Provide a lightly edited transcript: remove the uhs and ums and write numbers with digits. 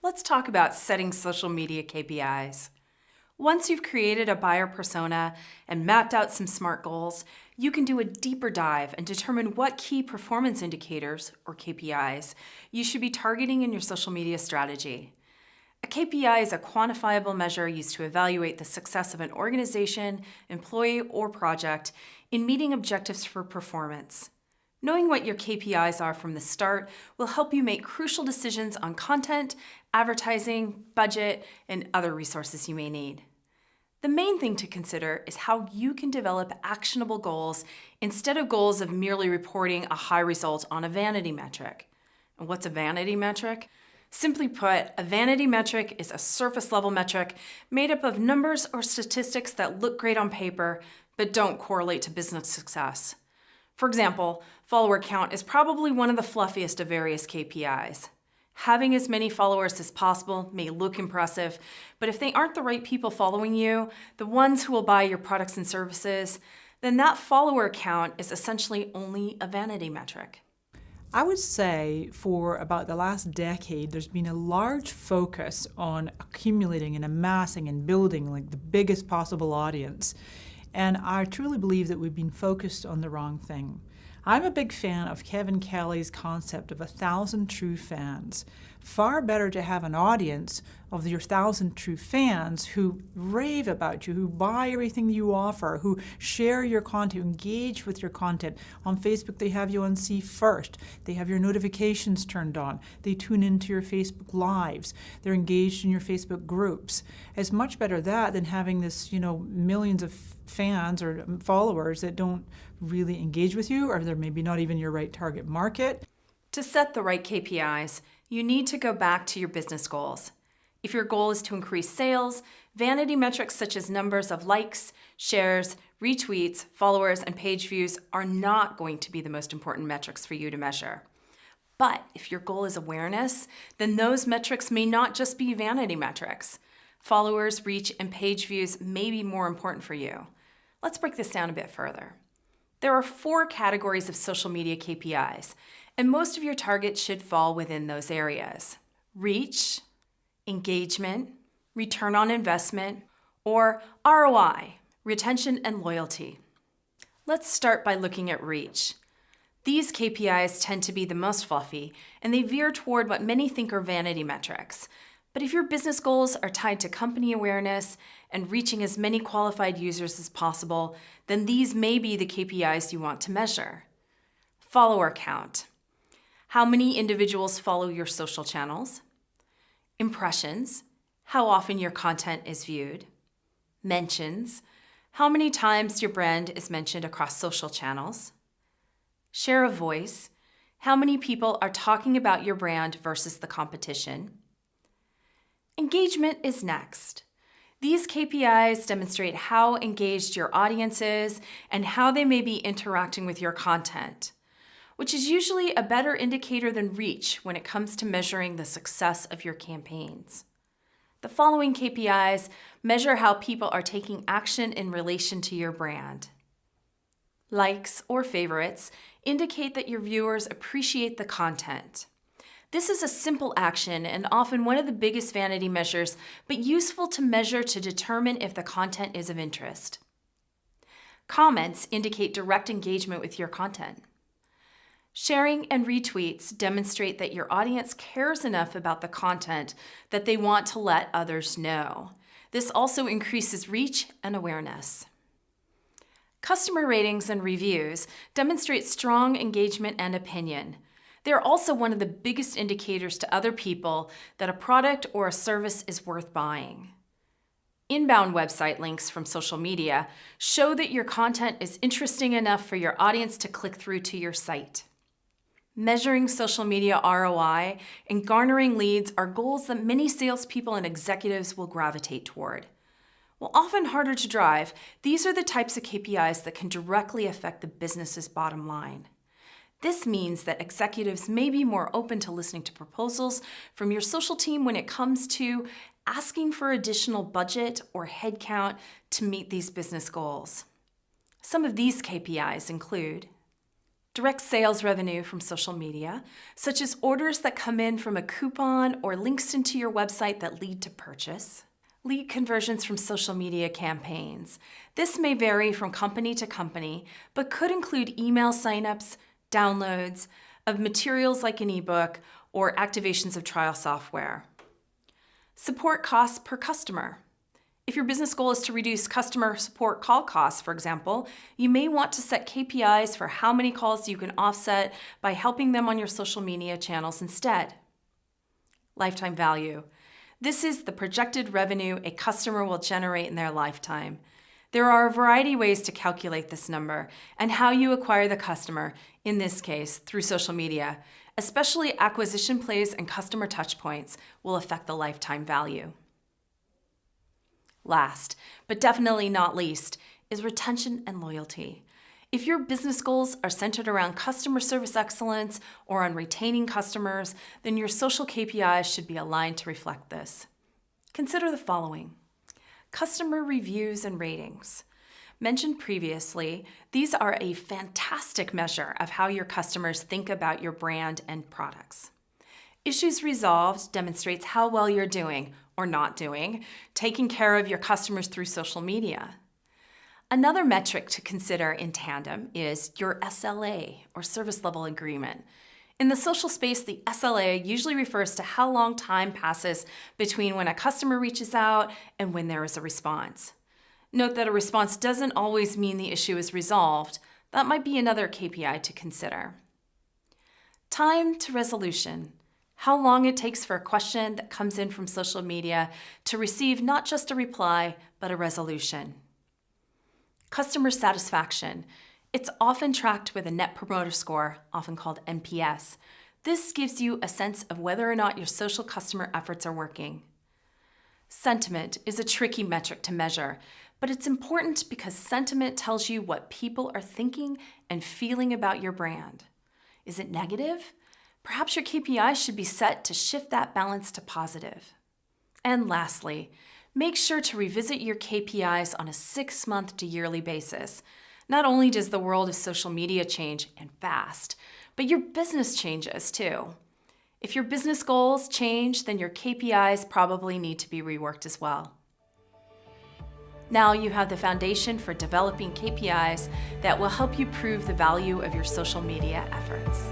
let's talk about setting social media KPIs. Once you've created a buyer persona and mapped out some SMART goals, you can do a deeper dive and determine what key performance indicators, or KPIs, you should be targeting in your social media strategy. A KPI is a quantifiable measure used to evaluate the success of an organization, employee, or project in meeting objectives for performance. Knowing what your KPIs are from the start will help you make crucial decisions on content, advertising, budget, and other resources you may need. The main thing to consider is how you can develop actionable goals instead of goals of merely reporting a high result on a vanity metric. And what's a vanity metric? Simply put, a vanity metric is a surface-level metric made up of numbers or statistics that look great on paper but don't correlate to business success. For example, follower count is probably one of the fluffiest of various KPIs. Having as many followers as possible may look impressive, but if they aren't the right people following you, the ones who will buy your products and services, then that follower count is essentially only a vanity metric. I would say for about the last decade, there's been a large focus on accumulating and amassing and building like the biggest possible audience. And I truly believe that we've been focused on the wrong thing. I'm a big fan of Kevin Kelly's concept of 1,000 true fans. Far better to have an audience of your 1,000 true fans who rave about you, who buy everything you offer, who share your content, engage with your content. On Facebook, they have you on See First. They have your notifications turned on. They tune into your Facebook Lives. They're engaged in your Facebook groups. It's much better that than having this, millions of fans or followers that don't really engage with you, or they're maybe not even your right target market. To set the right KPIs, you need to go back to your business goals. If your goal is to increase sales, vanity metrics such as numbers of likes, shares, retweets, followers, and page views are not going to be the most important metrics for you to measure. But if your goal is awareness, then those metrics may not just be vanity metrics. Followers, reach, and page views may be more important for you. Let's break this down a bit further. There are 4 categories of social media KPIs, and most of your targets should fall within those areas: reach, engagement, return on investment, or ROI, retention and loyalty. Let's start by looking at reach. These KPIs tend to be the most fluffy, and they veer toward what many think are vanity metrics. But if your business goals are tied to company awareness and reaching as many qualified users as possible, then these may be the KPIs you want to measure. Follower count. How many individuals follow your social channels? Impressions. How often your content is viewed? Mentions. How many times your brand is mentioned across social channels? Share of voice. How many people are talking about your brand versus the competition? Engagement is next. These KPIs demonstrate how engaged your audience is and how they may be interacting with your content, which is usually a better indicator than reach when it comes to measuring the success of your campaigns. The following KPIs measure how people are taking action in relation to your brand. Likes or favorites indicate that your viewers appreciate the content. This is a simple action and often one of the biggest vanity measures, but useful to measure to determine if the content is of interest. Comments indicate direct engagement with your content. Sharing and retweets demonstrate that your audience cares enough about the content that they want to let others know. This also increases reach and awareness. Customer ratings and reviews demonstrate strong engagement and opinion. They are also one of the biggest indicators to other people that a product or a service is worth buying. Inbound website links from social media show that your content is interesting enough for your audience to click through to your site. Measuring social media ROI and garnering leads are goals that many salespeople and executives will gravitate toward. While often harder to drive, these are the types of KPIs that can directly affect the business's bottom line. This means that executives may be more open to listening to proposals from your social team when it comes to asking for additional budget or headcount to meet these business goals. Some of these KPIs include direct sales revenue from social media, such as orders that come in from a coupon or links into your website that lead to purchase. Lead conversions from social media campaigns. This may vary from company to company, but could include email signups, downloads of materials like an ebook, or activations of trial software. Support costs per customer. If your business goal is to reduce customer support call costs, for example, you may want to set KPIs for how many calls you can offset by helping them on your social media channels instead. Lifetime value. This is the projected revenue a customer will generate in their lifetime. There are a variety of ways to calculate this number and how you acquire the customer, in this case, through social media, especially acquisition plays and customer touchpoints, will affect the lifetime value. Last, but definitely not least, is retention and loyalty. If your business goals are centered around customer service excellence or on retaining customers, then your social KPIs should be aligned to reflect this. Consider the following. Customer reviews and ratings. Mentioned previously, these are a fantastic measure of how your customers think about your brand and products. Issues resolved demonstrates how well you're doing, or not doing, taking care of your customers through social media. Another metric to consider in tandem is your SLA, or service level agreement. In the social space, the SLA usually refers to how long time passes between when a customer reaches out and when there is a response. Note that a response doesn't always mean the issue is resolved. That might be another KPI to consider. Time to resolution. How long it takes for a question that comes in from social media to receive not just a reply, but a resolution. Customer satisfaction. It's often tracked with a Net Promoter Score, often called NPS. This gives you a sense of whether or not your social customer efforts are working. Sentiment is a tricky metric to measure, but it's important because sentiment tells you what people are thinking and feeling about your brand. Is it negative? Perhaps your KPIs should be set to shift that balance to positive. And lastly, make sure to revisit your KPIs on a 6-month to yearly basis. Not only does the world of social media change, and fast, but your business changes too. If your business goals change, then your KPIs probably need to be reworked as well. Now you have the foundation for developing KPIs that will help you prove the value of your social media efforts.